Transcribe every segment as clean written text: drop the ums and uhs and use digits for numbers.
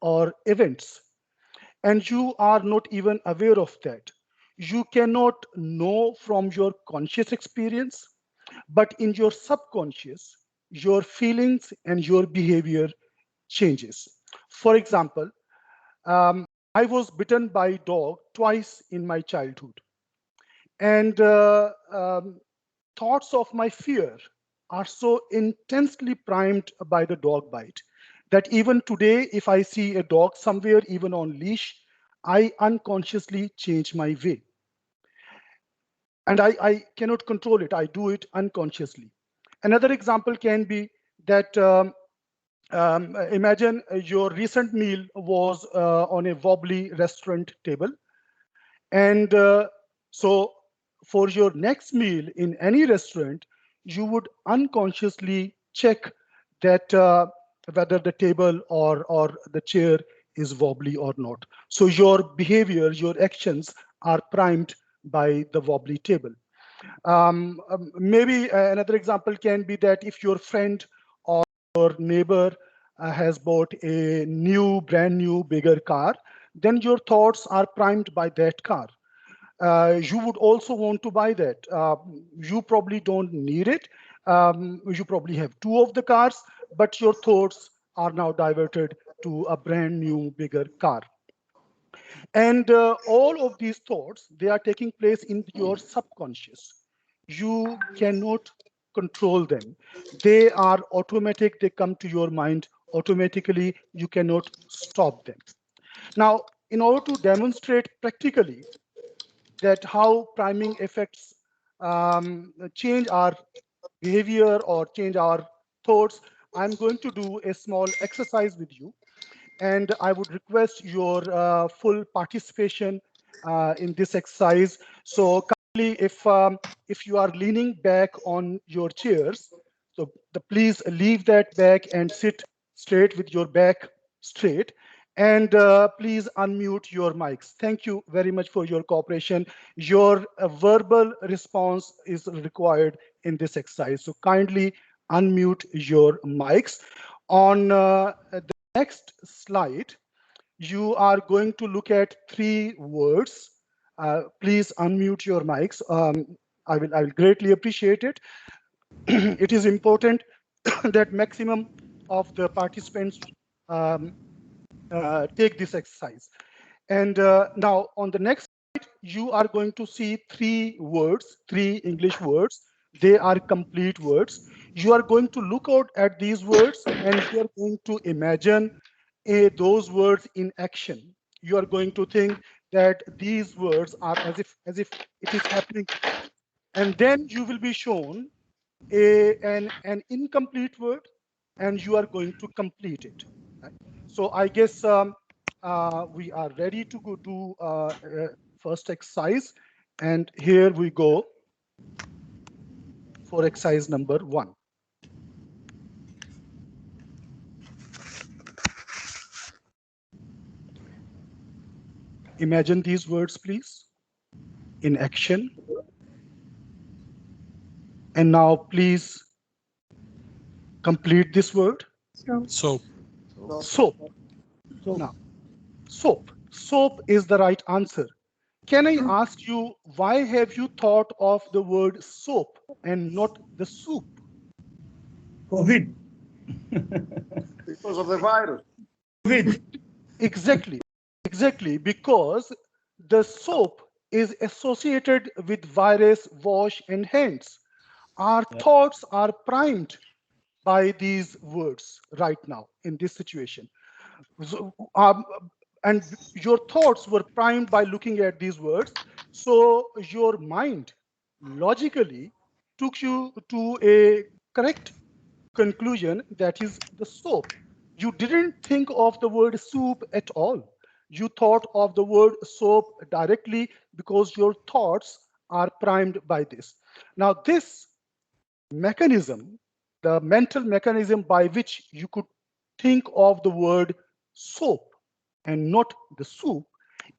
or events, and you are not even aware of that. You cannot know from your conscious experience, but in your subconscious, your feelings and your behavior changes. For example, I was bitten by a dog twice in my childhood, and thoughts of my fear are so intensely primed by the dog bite that even today, if I see a dog somewhere, even on leash, I unconsciously change my way. And I cannot control it. I do it unconsciously. Another example can be that imagine your recent meal was on a wobbly restaurant table. And so for your next meal in any restaurant, you would unconsciously check that whether the table or the chair is wobbly or not. So your behavior, your actions are primed by the wobbly table. Maybe another example can be that if your friend or your neighbor has bought a brand new, bigger car, then your thoughts are primed by that car. You would also want to buy that. You probably don't need it. You probably have two of the cars, but your thoughts are now diverted to a brand new, bigger car. And all of these thoughts, they are taking place in your subconscious. You cannot control them. They are automatic. They come to your mind automatically. You cannot stop them. Now, in order to demonstrate practically that how priming affects change our behavior or change our thoughts, I'm going to do a small exercise with you, and I would request your full participation in this exercise. So kindly, if you are leaning back on your chairs, so please leave that back and sit straight with your back straight. And please unmute your mics. Thank you very much for your cooperation. Your verbal response is required in this exercise. So kindly unmute your mics. On the next slide, you are going to look at three words. Please unmute your mics. I will greatly appreciate it. It is important that maximum of the participants um, take this exercise. And now on the next slide, you are going to see three words, three English words. They are complete words. You are going to look out at these words and you are going to imagine those words in action. You are going to think that these words are as if it is happening. And then you will be shown an incomplete word, and you are going to complete it. Right? So I guess we are ready to go do first exercise. And here we go for exercise number 1. Imagine these words, please, in action. And now please complete this word. Soap. Soap. Now, soap. Soap is the right answer. Can I ask you, why have you thought of the word soap and not the soup? COVID. Because of the virus. COVID. Exactly, exactly, because the soap is associated with virus, wash, and hands. Our thoughts are primed by these words right now in this situation. So, and your thoughts were primed by looking at these words. So your mind logically took you to a correct conclusion, that is the soap. You didn't think of the word soup at all. You thought of the word soap directly because your thoughts are primed by this. Now, this mechanism, the mental mechanism by which you could think of the word soap and not the soup,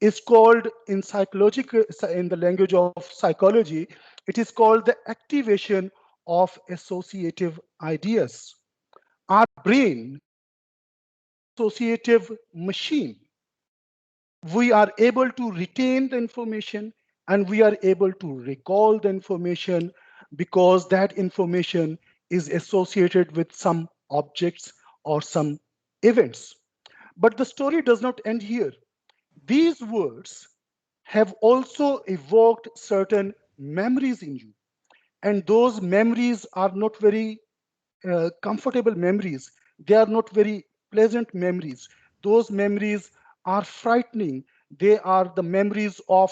is called in the language of psychology, it is called the activation of associative ideas. Our brain associative machine. We are able to retain the information and we are able to recall the information because that information is associated with some objects or some events. But the story does not end here. These words have also evoked certain memories in you, and those memories are not very comfortable memories. They are not very pleasant memories. Those memories are frightening. They are the memories of,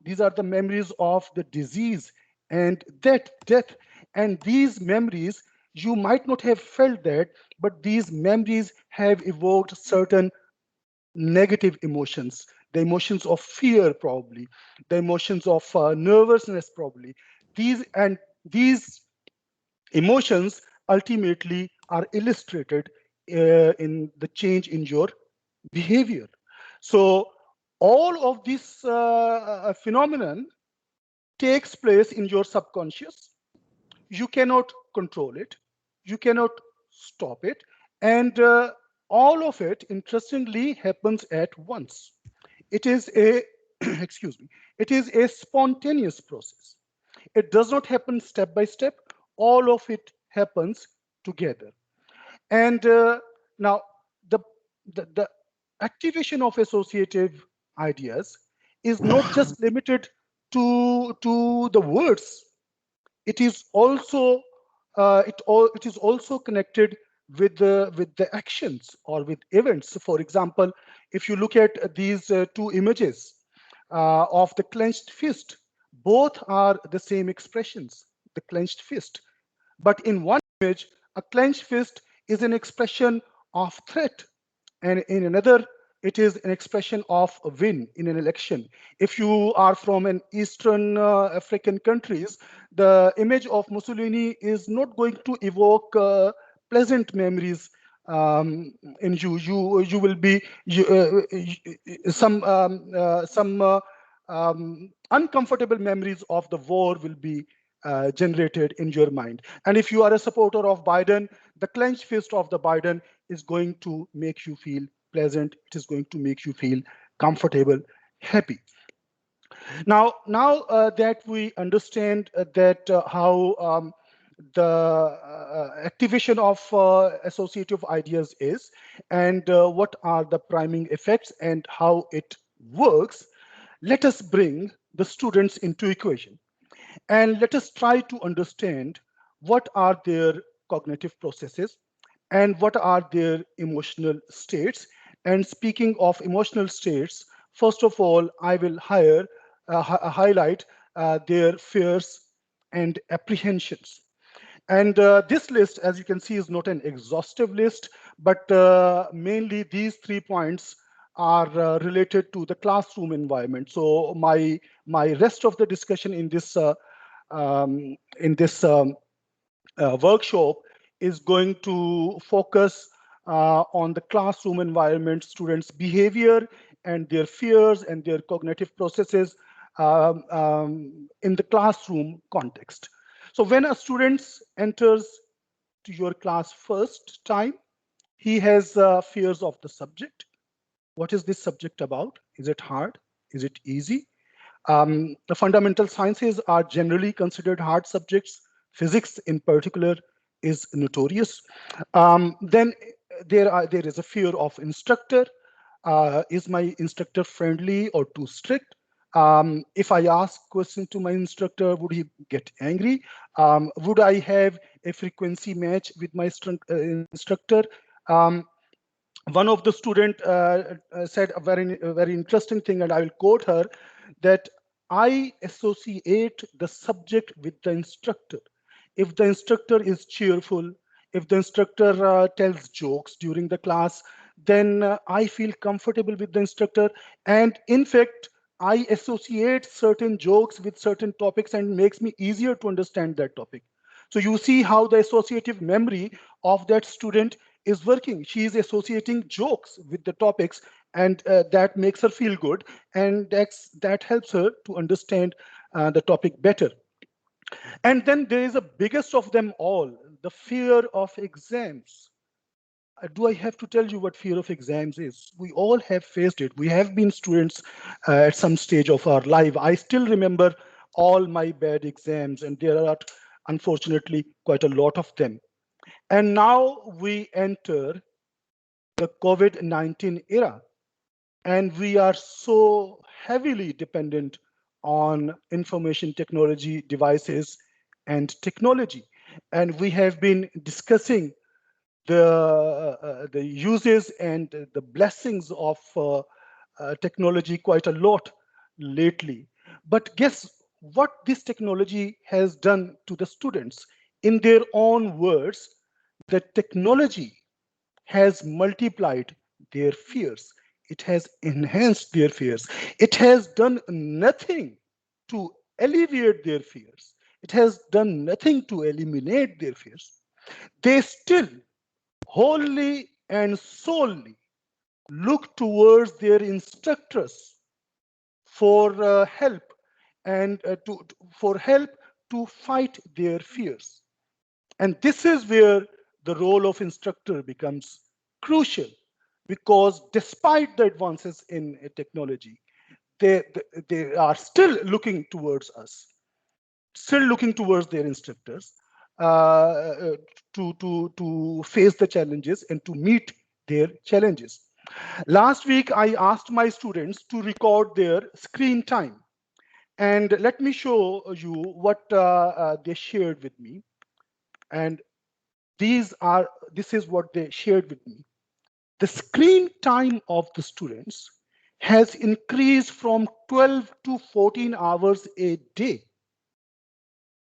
these are the memories of the disease and death. And these memories, you might not have felt that, but these memories have evoked certain negative emotions, the emotions of fear, probably, the emotions of nervousness, probably. These emotions ultimately are illustrated in the change in your behavior. So all of this phenomenon takes place in your subconscious. You cannot control it, you cannot stop it, and all of it interestingly happens at once. It is a excuse me, it is a spontaneous process. It does not happen step by step. All of it happens together. And now the, the activation of associative ideas is not just limited to the words. It is also it is also connected with the actions or with events. For example, if you look at these two images of the clenched fist, both are the same expressions, the clenched fist. But in one image, a clenched fist is an expression of threat, and in another, it is an expression of a win in an election. If you are from an Eastern African countries, the image of Mussolini is not going to evoke pleasant memories in you. You will be some uncomfortable memories of the war will be generated in your mind. And if you are a supporter of Biden, the clenched fist of the Biden is going to make you feel pleasant. It is going to make you feel comfortable, happy. Now that we understand that how the activation of associative ideas is, and what are the priming effects and how it works, let us bring the students into equation. And let us try to understand what are their cognitive processes and what are their emotional states. And speaking of emotional states, first of all, I will highlight their fears and apprehensions. And this list, as you can see, is not an exhaustive list, but mainly these 3 points are related to the classroom environment. So my rest of the discussion in this workshop is going to focus on the classroom environment, students' behavior and their fears and their cognitive processes in the classroom context. So when a student enters to your class first time, he has fears of the subject. What is this subject about? Is it hard? Is it easy? The fundamental sciences are generally considered hard subjects. Physics, in particular, is notorious. Then there is a fear of instructor. Is my instructor friendly or too strict? If I ask question to my instructor, would he get angry? Would I have a frequency match with my instructor? Um, One of the student said a very interesting thing, and I will quote her, that I associate the subject with the instructor. If the instructor is cheerful, if the instructor tells jokes during the class, then I feel comfortable with the instructor. And in fact, I associate certain jokes with certain topics and makes me easier to understand that topic. So you see how the associative memory of that student is working. She is associating jokes with the topics, and that makes her feel good, and that helps her to understand the topic better. And then there is the biggest of them all, the fear of exams. do I have to tell you what fear of exams is? We all have faced it. We have been students at some stage of our life. I still remember all my bad exams, and there are unfortunately quite a lot of them. And now we enter the COVID-19 era, and we are so heavily dependent on information technology devices and technology. And we have been discussing the uses and the blessings of technology quite a lot lately. But guess what this technology has done to the students? In their own words, the technology has multiplied their fears. It has enhanced their fears. It has done nothing to alleviate their fears. It has done nothing to eliminate their fears. They still wholly and solely look towards their instructors for help and for help to fight their fears. And this is where the role of instructor becomes crucial, because despite the advances in technology, they, they are still looking towards us, still looking towards their instructors uh, to face the challenges and to meet their challenges. Last week, I asked my students to record their screen time. And let me show you what they shared with me. And this is what they shared with me. The screen time of the students has increased from 12 to 14 hours a day.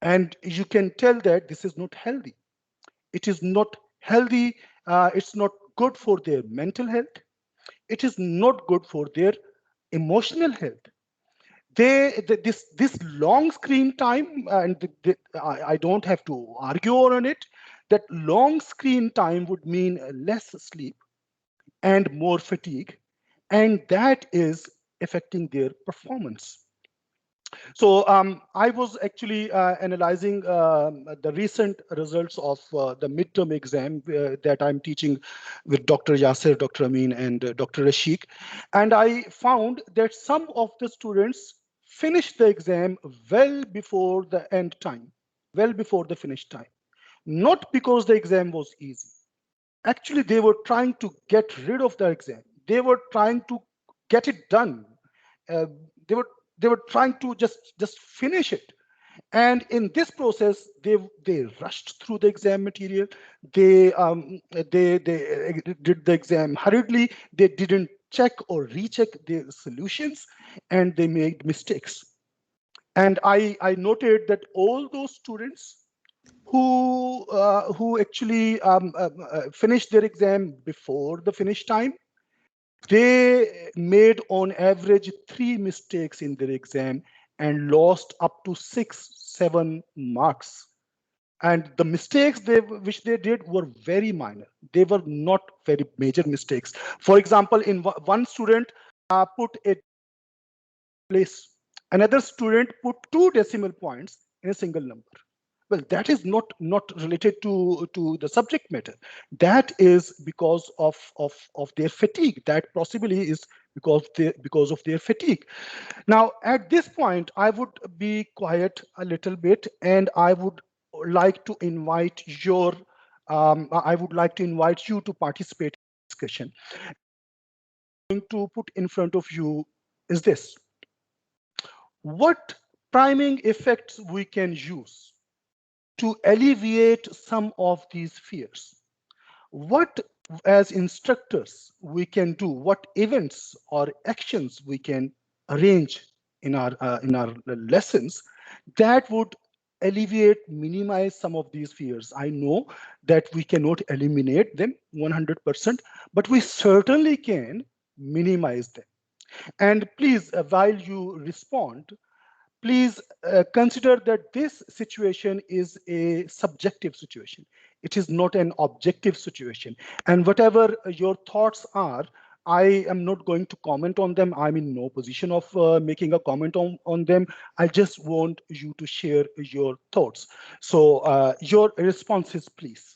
And you can tell that this is not healthy. It is not healthy. It's not good for their mental health. It is not good for their emotional health. This long screen time, and I don't have to argue on it, that long screen time would mean less sleep and more fatigue, and that is affecting their performance. So I was actually analyzing the recent results of the midterm exam that I'm teaching with Dr. Yasser, Dr. Amin, and Dr. Rashik. And I found that some of the students finished the exam well before the end time, well before the finish time. Not because the exam was easy. Actually, they were trying to get rid of the exam. They were trying to get it done. Uh, they were they were trying to just finish it. And in this process, they rushed through the exam material. They did the exam hurriedly. They didn't check or recheck their solutions, and they made mistakes. And I noted that all those students who actually finished their exam before the finish time, they made on average 3 mistakes in their exam and lost up to 6, 7 marks. And the mistakes which they did were very minor. They were not very major mistakes. For example, in one student put a place. Another student put 2 decimal points in a single number. Well, that is not related to the subject matter. That is because of their fatigue. That possibly is because of their fatigue. Now, at this point, I would be quiet a little bit, and like to invite your I would like to invite you to participate in the discussion. Going to put in front of you is this: what priming effects we can use to alleviate some of these fears. What, as instructors, we can do, what events or actions we can arrange in our lessons that would alleviate, minimize some of these fears. I know that we cannot eliminate them 100%, but we certainly can minimize them. And please, while you respond, please consider that this situation is a subjective situation. It is not an objective situation. And whatever your thoughts are, I am not going to comment on them. I'm in no position of making a comment on them. I just want you to share your thoughts. So your responses, please.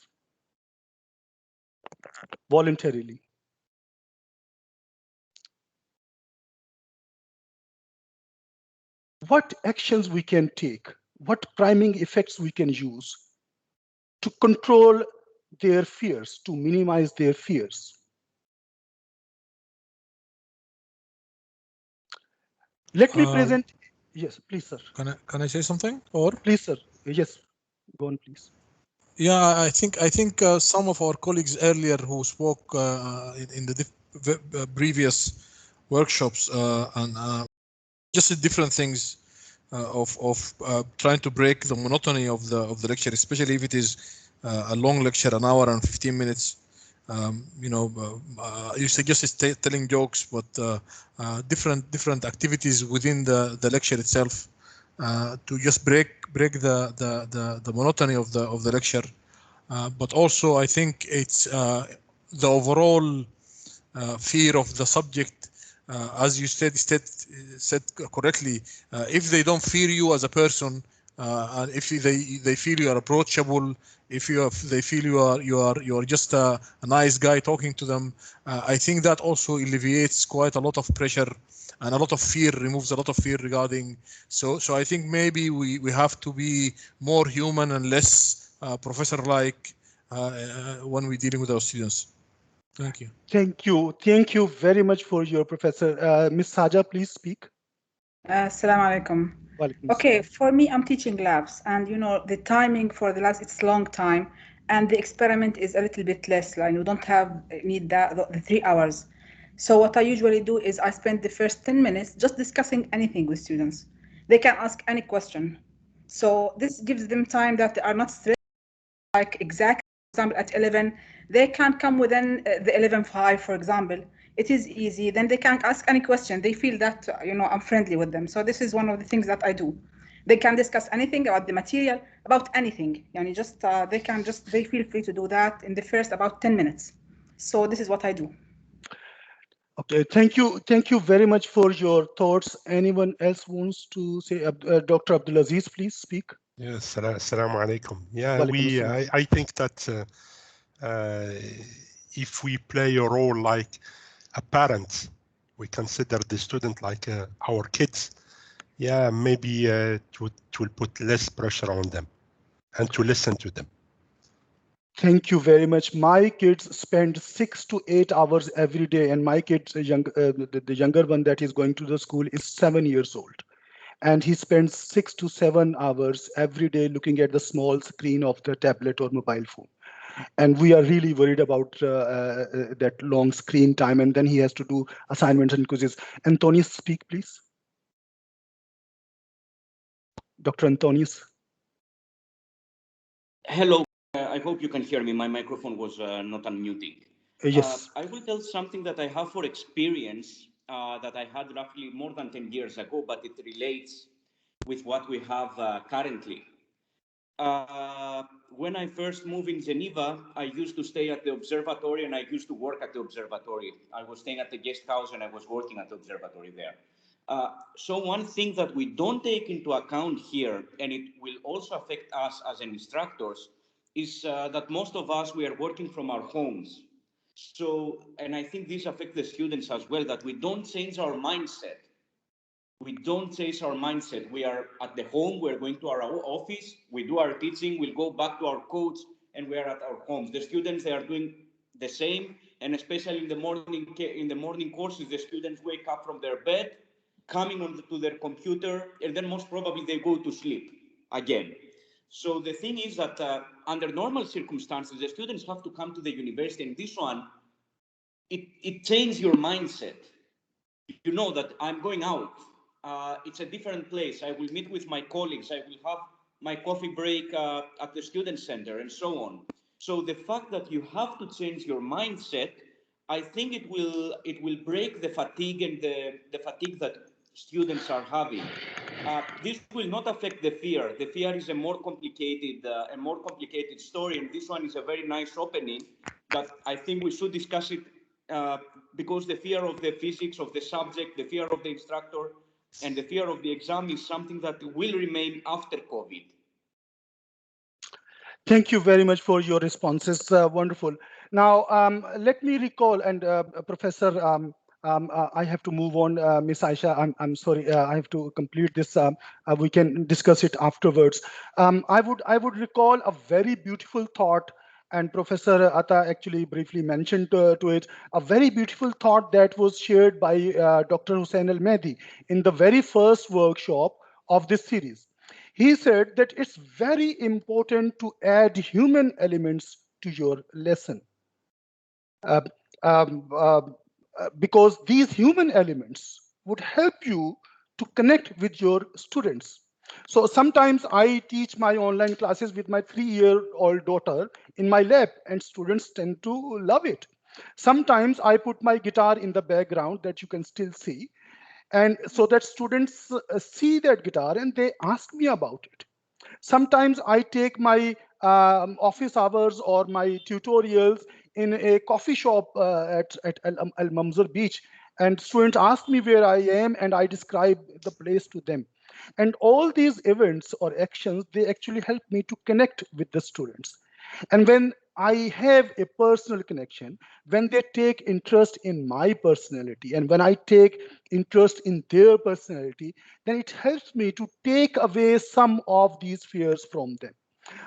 voluntarily. What actions we can take, what priming effects we can use to control their fears, to minimize their fears. Let me present. Yes, please, sir. Can I say something? Or Please, sir. Yes, go on, please. yeah, I think some of our colleagues earlier who spoke in the previous workshops and just the different things of trying to break the monotony of the lecture, especially if it is a long lecture, an hour and 15 minutes. You suggested telling jokes, but different activities within the lecture itself to just break the monotony of the lecture. But also, I think it's the overall fear of the subject, as you said correctly. If they don't fear you as a person, and if they feel you are approachable, if they feel you are just a nice guy talking to them, I think that also alleviates quite a lot of pressure and a lot of fear, removes a lot of fear regarding. So I think maybe we have to be more human and less professor like when we're dealing with our students. Thank you. Thank you. Thank you very much for your professor. Miss Saja, please speak. Assalamu alaikum. Walaikum Okay, salam. for me, I'm teaching labs, and you know the timing for the labs it's long time, and the experiment is a little bit less. Like you don't have need that the 3 hours. So what I usually do is I spend the first 10 minutes just discussing anything with students. They can ask any question. So this gives them time that they are not stressed. Like exactly, for example, at 11, they can't come within the 11:05, for example. It is easy. Then they can ask any question. They feel that, I'm friendly with them. So this is one of the things that I do. They can discuss anything about the material, about anything. They feel free to do that in the first about 10 minutes. So this is what I do. Okay, thank you. Thank you very much for your thoughts. Anyone else wants to say? Dr. Abdulaziz, please speak. Yes, assalamu alaikum. Yeah, Walaikum assalam. I think that if we play a role like a parent, we consider the student like our kids. Yeah, maybe it will put less pressure on them and to listen to them. Thank you very much. My kids spend 6 to 8 hours every day, and my kids, the younger one that is going to the school, is 7 years old, and he spends 6 to 7 hours every day looking at the small screen of the tablet or mobile phone. And we are really worried about that long screen time, and then he has to do assignments and quizzes. Antonius, speak, please. Dr. Antonius. Hello, I hope you can hear me. My microphone was not unmuting. Yes. I will tell something that I have for experience that I had roughly more than 10 years ago, but it relates with what we have currently. When I first moved in Geneva, I used to stay at the observatory and I used to work at the observatory. I was staying at the guest house and I was working at the observatory there. So one thing that we don't take into account here, and it will also affect us as instructors, is that most of us, we are working from our homes. So, and I think this affects the students as well, that we don't change our mindset. We don't change our mindset. We are at the home, we're going to our office, we do our teaching, we'll go back to our coach, and we are at our homes. The students, they are doing the same, and especially in the morning courses, the students wake up from their bed, coming onto their computer, and then most probably they go to sleep again. So the thing is that under normal circumstances, the students have to come to the university, and this one, it changes your mindset. You know that I'm going out. It's a different place. I will meet with my colleagues. I will have my coffee break at the student center and so on. So the fact that you have to change your mindset, I think it will break the fatigue and the fatigue that students are having. This will not affect the fear. The fear is a more complicated story, and this one is a very nice opening that I think we should discuss it uh, because the fear of the physics of the subject, the fear of the instructor, and the fear of the exam is something that will remain after COVID. Thank you very much for your responses. Wonderful. Now, let me recall, and Professor, I have to move on, Miss Aisha. I'm sorry, I have to complete this. We can discuss it afterwards. I would recall a very beautiful thought, and Professor Atta actually briefly mentioned to it, a very beautiful thought that was shared by Dr. Hussein Al Mehdi in the very first workshop of this series. He said that it's very important to add human elements to your lesson. Uh, um, uh, because these human elements would help you to connect with your students. So sometimes I teach my online classes with my 3-year-old daughter in my lab, and students tend to love it. Sometimes I put my guitar in the background that you can still see, and so that students see that guitar and they ask me about it. Sometimes I take my office hours or my tutorials in a coffee shop at Al Mamzar Beach, and students ask me where I am, and I describe the place to them. And all these events or actions, they actually help me to connect with the students. And when I have a personal connection, when they take interest in my personality, and when I take interest in their personality, then it helps me to take away some of these fears from them.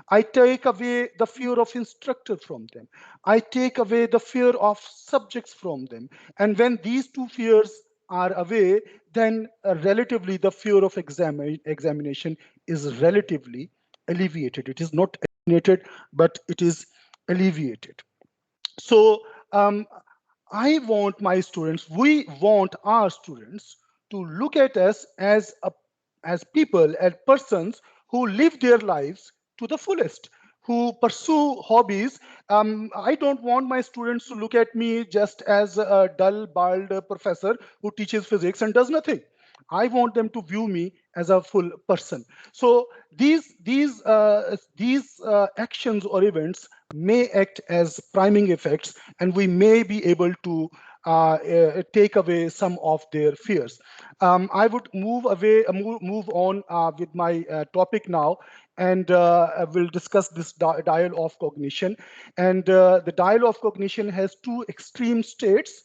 I take away the fear of instructor from them. I take away the fear of subjects from them. And when these two fears are away, then relatively the fear of examination is relatively alleviated. It is not eliminated, but it is alleviated. So I want my students, we want our students to look at us as people, as persons who live their lives to the fullest, who pursue hobbies. I don't want my students to look at me just as a dull, bald professor who teaches physics and does nothing. I want them to view me as a full person. So these actions or events may act as priming effects, and we may be able to take away some of their fears. I would move on with my topic now, and I will discuss this dial of cognition. And the dial of cognition has two extreme states.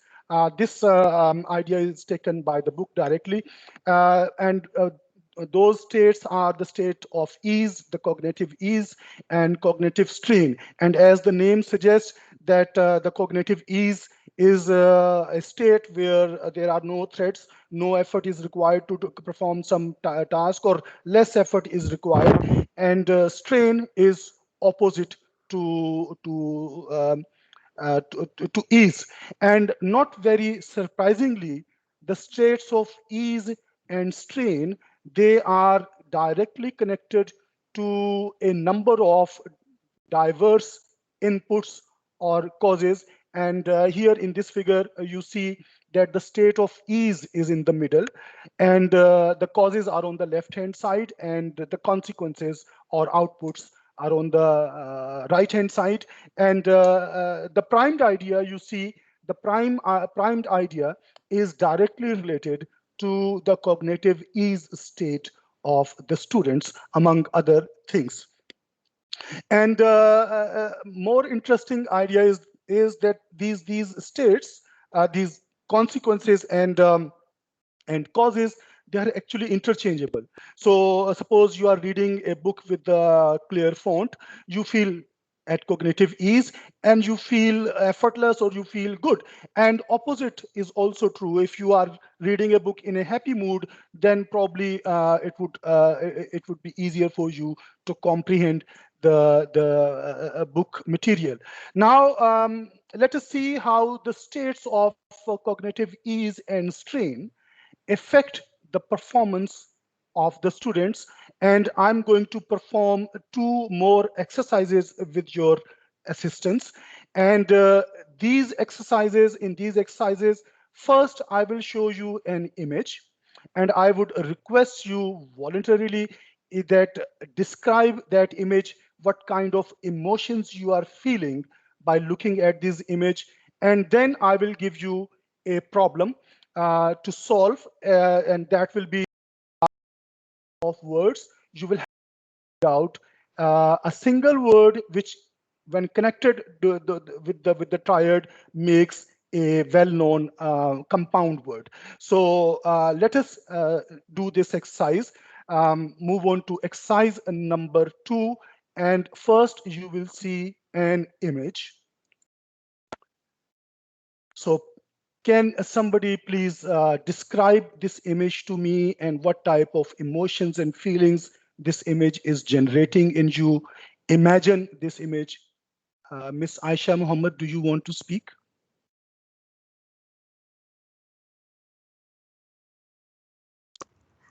This idea is taken by the book directly, and those states are the state of ease, the cognitive ease, and cognitive strain. And as the name suggests, that the cognitive ease is a state where there are no threats, no effort is required to perform some task, or less effort is required, and strain is opposite to ease. And not very surprisingly, the states of ease and strain, they are directly connected to a number of diverse inputs or causes. And here in this figure, you see that the state of ease is in the middle, and the causes are on the left hand side, and the consequences or outputs are on the right hand side. And the primed idea, you see, the primed idea is directly related to the cognitive ease state of the students, among other things. And more interesting idea is that these states, these consequences and causes, they are actually interchangeable. So suppose you are reading a book with a clear font, you feel at cognitive ease, and you feel effortless, or you feel good. And opposite is also true. If you are reading a book in a happy mood, then probably it would be easier for you to comprehend the book material. Now let us see how the states of cognitive ease and strain affect the performance of the students. And I'm going to perform two more exercises with your assistance. And in these exercises, first I will show you an image, and I would request you voluntarily that describe that image, what kind of emotions you are feeling by looking at this image. And then I will give you a problem to solve, and that will be of words. You will have out a single word which when connected with the triad, makes a well-known compound word. So let us do this exercise. Move on to exercise number 2, and first you will see an image. So can somebody please describe this image to me and what type of emotions and feelings this image is generating in you? Imagine this image. Miss Aisha Muhammad, do you want to speak?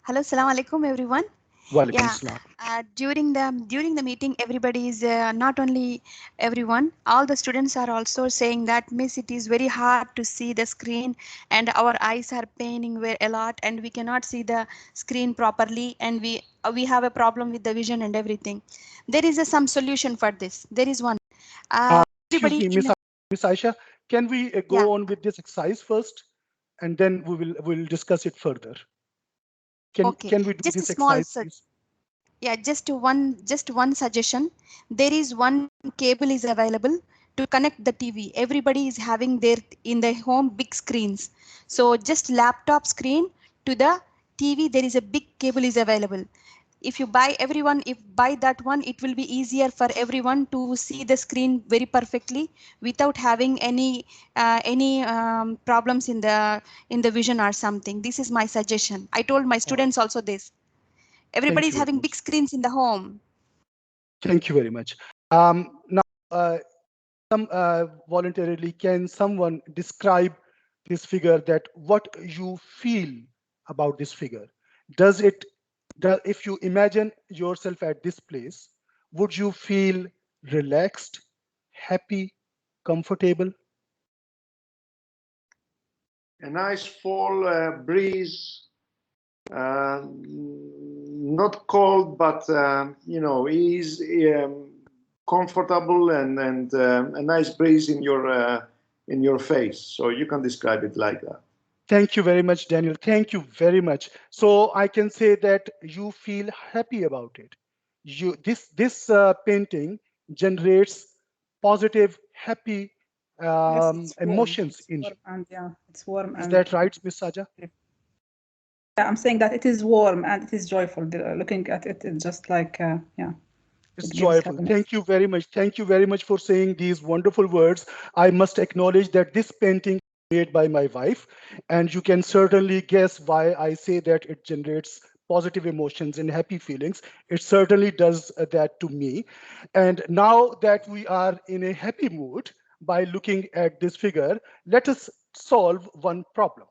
Hello, Assalamu alaikum, everyone. Walaikum Yeah, salam. during the meeting, everybody is not only everyone, all the students are also saying that Miss, it is very hard to see the screen, and our eyes are paining a lot, and we cannot see the screen properly, and we have a problem with the vision and everything. There is some solution for this. There is one. Excuse Everybody me, in Miss Aisha, can we yeah. go on with this exercise first, and then we'll discuss it further. Okay, Can we do just a this small exercise, please? yeah, just one suggestion. There is one cable is available to connect the TV. Everybody is having their in their home big screens. So just laptop screen to the TV, there is a big cable is available. If you buy if buy that one, it will be easier for everyone to see the screen very perfectly without having any problems in the vision or something. This is my suggestion. I told my All right. students also this. Everybody Thank is you very having big much. screens in the home. Thank you very much. Now, voluntarily, can someone describe this figure, that what you feel about this figure? If you imagine yourself at this place, would you feel relaxed, happy, comfortable? A nice fall breeze, not cold, but is comfortable, and a nice breeze in your face. So you can describe it like that. Thank you very much, Daniel. Thank you very much. So I can say that you feel happy about it. This painting generates positive, happy Yes, it's warm. emotions It's in you. warm and yeah, it's warm Is and that right, Miss Saja? yeah, I'm saying that it is warm and it is joyful. Looking at it, it's just like yeah, It's it gives joyful. happiness. Thank you very much. Thank you very much for saying these wonderful words. I must acknowledge that this painting is made by my wife, and you can certainly guess why I say that it generates positive emotions and happy feelings. It certainly does that to me. And now that we are in a happy mood by looking at this figure, let us solve one problem.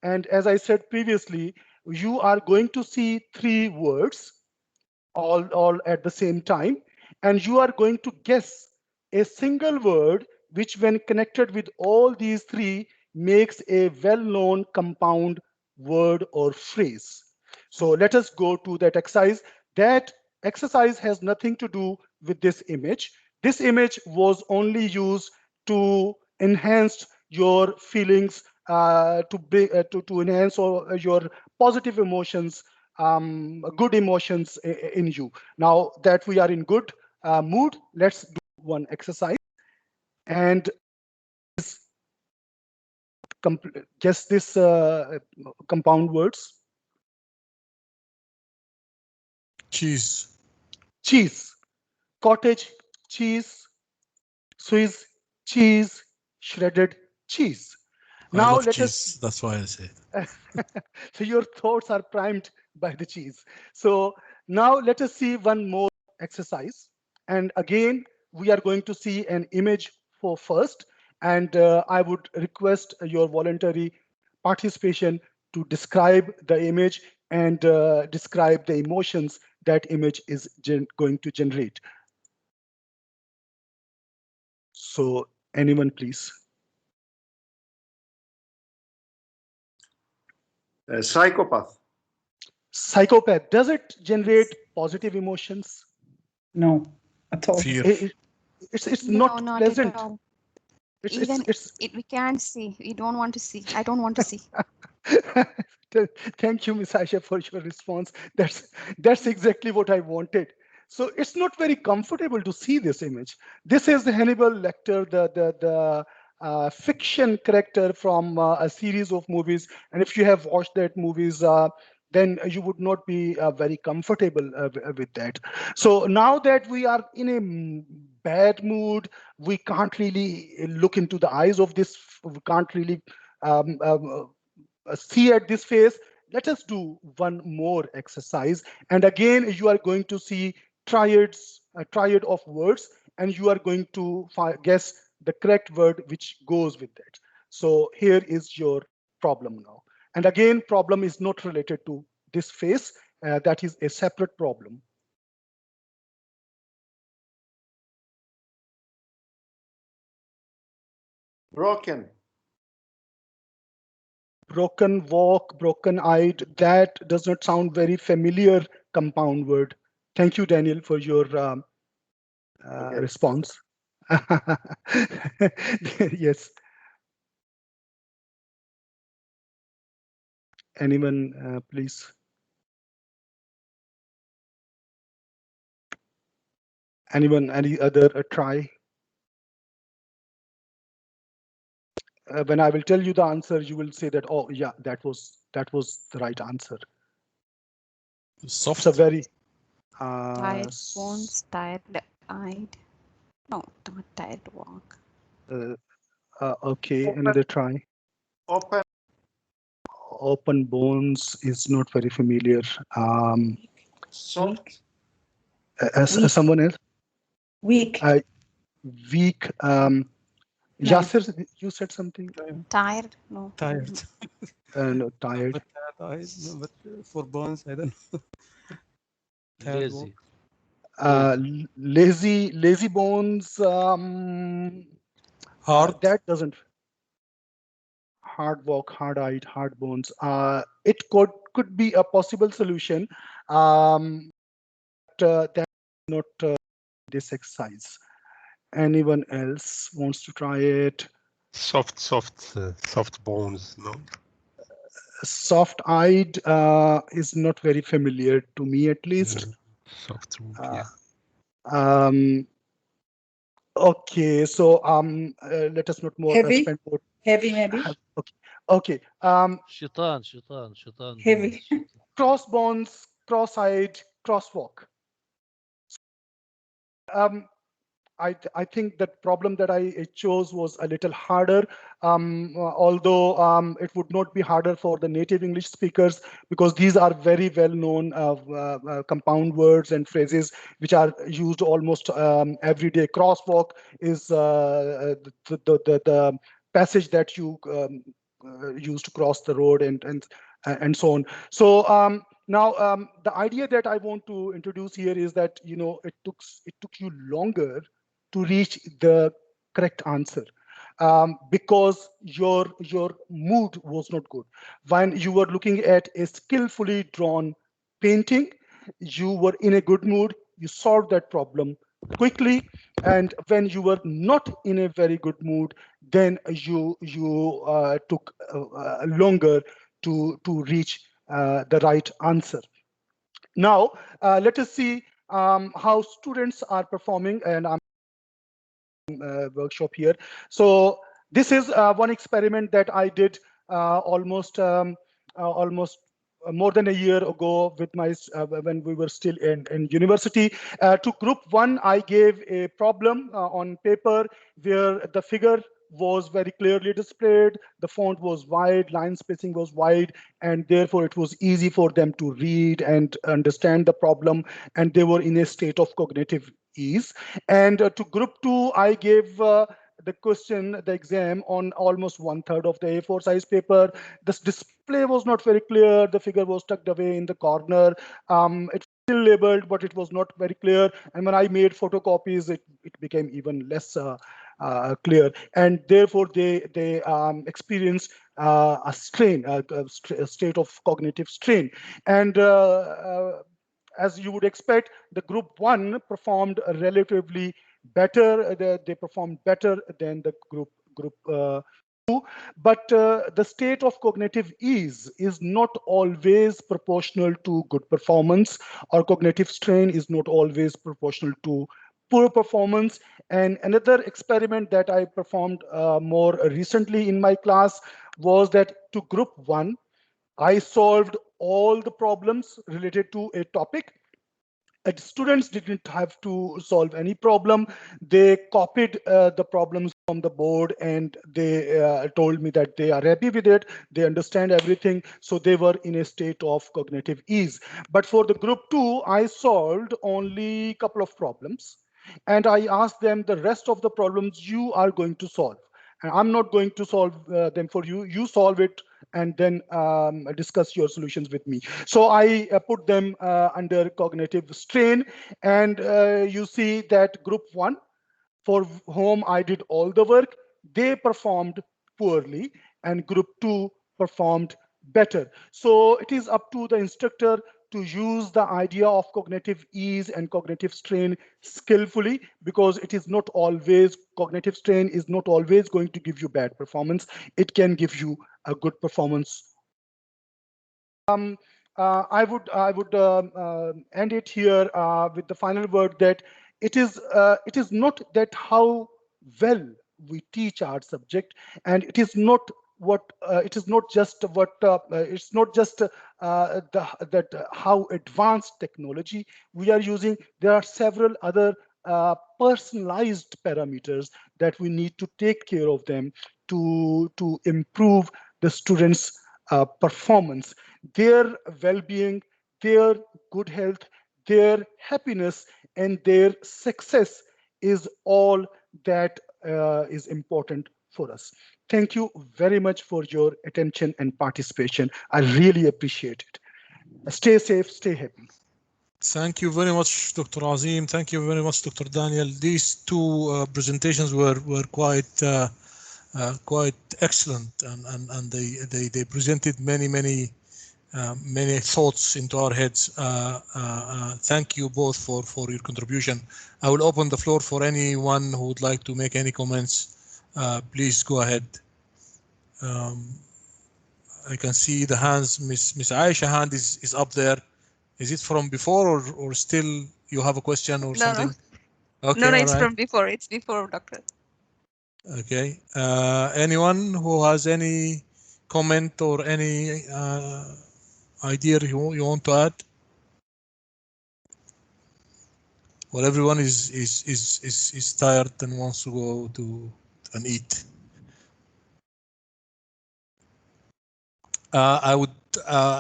And as I said previously, you are going to see three words all at the same time, and you are going to guess a single word which, when connected with all these three, makes a well-known compound word or phrase. So let us go to that exercise. That exercise has nothing to do with this image. This image was only used to enhance your feelings, to enhance your positive emotions, good emotions in you. Now that we are in good mood, let's do one exercise and guess this compound words. Cheese. Cheese, cottage cheese, Swiss cheese, shredded cheese. I Now love let us cheese. That's why I say it. so your thoughts are primed by the cheese. So now let us see one more exercise. And again, we are going to see an image for first. And I would request your voluntary participation to describe the image and describe the emotions that image is going to generate. So anyone, please. Psychopath. Psychopath, does it generate positive emotions? No, at all. Fear. It's No, not not at pleasant. all. It's Even it's we can't see. We don't want to see. I don't want to see. Thank you, Miss Aisha, for your response. That's exactly what I wanted. So it's not very comfortable to see this image. This is Hannibal Lecter, the fiction character from a series of movies. And if you have watched that movies, then you would not be very comfortable with that. So now that we are in a bad mood, we can't really look into the eyes of this. We can't really see at this face. Let us do one more exercise. And again, you are going to see triads, a triad of words, and you are going to guess the correct word which goes with that. So here is your problem now. And again, problem is not related to this face. That is a separate problem. Broken. Broken walk, broken-eyed, that does not sound very familiar compound word. Thank you, Daniel, for your Okay. response. Yes. Anyone, please? Anyone, any other try? When I will tell you the answer, you will say that, oh, yeah, that was the right answer. Soft. It's a very Tired bones, tired eyed. No, not tired walk. okay, Open. another try. Open. Open bones is not very familiar. Soft. Weak. Someone else? Weak. Weak. No. Yasser, you said something? Tired? No. Tired. No, tired. But tired eyes, no, but for bones, I don't know. Tired Lazy. Lazy bones. Hard. That doesn't. Hard walk, hard-eyed, hard bones. It could be a possible solution. That's not this exercise. Anyone else wants to try it? Soft bones, no? Soft-eyed is not very familiar to me, at least. Soft wood, yeah. Okay, so let us not more Heavy. spend more. Heavy, maybe. Okay, okay. Shaitan. Heavy. Crossbones, cross-eyed, crosswalk. Um, I think that problem that I chose was a little harder, although it would not be harder for the native English speakers, because these are very well-known compound words and phrases which are used almost every day. Crosswalk is the passage that you use to cross the road, and so on. So now the idea that I want to introduce here is that it took you longer to reach the correct answer, because your mood was not good. When you were looking at a skillfully drawn painting, you were in a good mood, you solved that problem quickly. And when you were not in a very good mood, then you took longer to reach the right answer. Now let us see how students are performing, and I'm workshop here. So this is one experiment that I did almost more than a year ago with when we were still in university. To group one, I gave a problem on paper where the figure was very clearly displayed, the font was wide, line spacing was wide, and therefore it was easy for them to read and understand the problem, and they were in a state of cognitive ease. And to group two, I gave the question, the exam, on almost 1/3 of the A4 size paper. This display was not very clear. The figure was tucked away in the corner. It was still labeled, but it was not very clear. And when I made photocopies, it became even less clear. And therefore, they experienced a strain, a state of cognitive strain. And as you would expect, the group one performed relatively better. They performed better than the group but the state of cognitive ease is not always proportional to good performance, or cognitive strain is not always proportional to poor performance. And another experiment that I performed more recently in my class was that to group one, I solved all the problems related to a topic. Students didn't have to solve any problem. They copied the problems from the board, and they told me that they are happy with it. They understand everything. So they were in a state of cognitive ease. But for the group two, I solved only a couple of problems. And I asked them the rest of the problems you are going to solve. And I'm not going to solve them for you. You solve it and then discuss your solutions with me. So I put them under cognitive strain. And you see that group one, for whom I did all the work, they performed poorly, and group two performed better. So it is up to the instructor to use the idea of cognitive ease and cognitive strain skillfully, because it is not always, cognitive strain is not always going to give you bad performance. It can give you a good performance. I would end it here with the final word that it is not that how well we teach our subject, and it is not what it is not just what it's not just how advanced technology we are using. There are several other personalized parameters that we need to take care of them to improve the students' performance, their well-being, their good health, their happiness, and their success is all that is important for us. Thank you very much for your attention and participation. I really appreciate it. Stay safe, stay happy. Thank you very much, Dr. Azeem. Thank you very much, Dr. Daniel. These two presentations were quite excellent, and they presented many thoughts into our heads. Thank you both for your contribution. I will open the floor for anyone who would like to make any comments. Please go ahead. I can see the hands. Miss Aisha hand is up there. Is it from before, or still you have a question or something? Okay, No, all it's right. from before. It's before, doctor. Okay. Anyone who has any comment or any idea you want to add? Well, everyone is tired and wants to go to and eat. I would,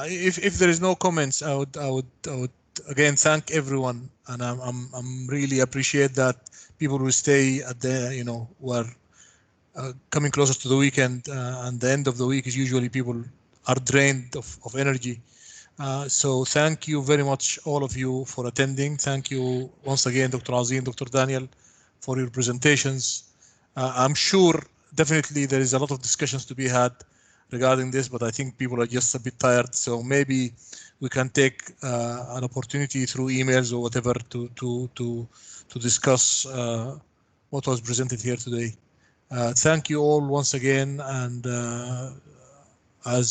if there is no comments, I would again thank everyone, and I'm really appreciate that people will stay at the, were coming closer to the weekend, and the end of the week is usually people are drained of energy. So thank you very much, all of you, for attending. Thank you once again, Dr. Azeem, Dr. Daniel, for your presentations. I'm sure definitely there is a lot of discussions to be had regarding this, but I think people are just a bit tired. So maybe we can take an opportunity through emails or whatever to discuss what was presented here today. Thank you all once again, and as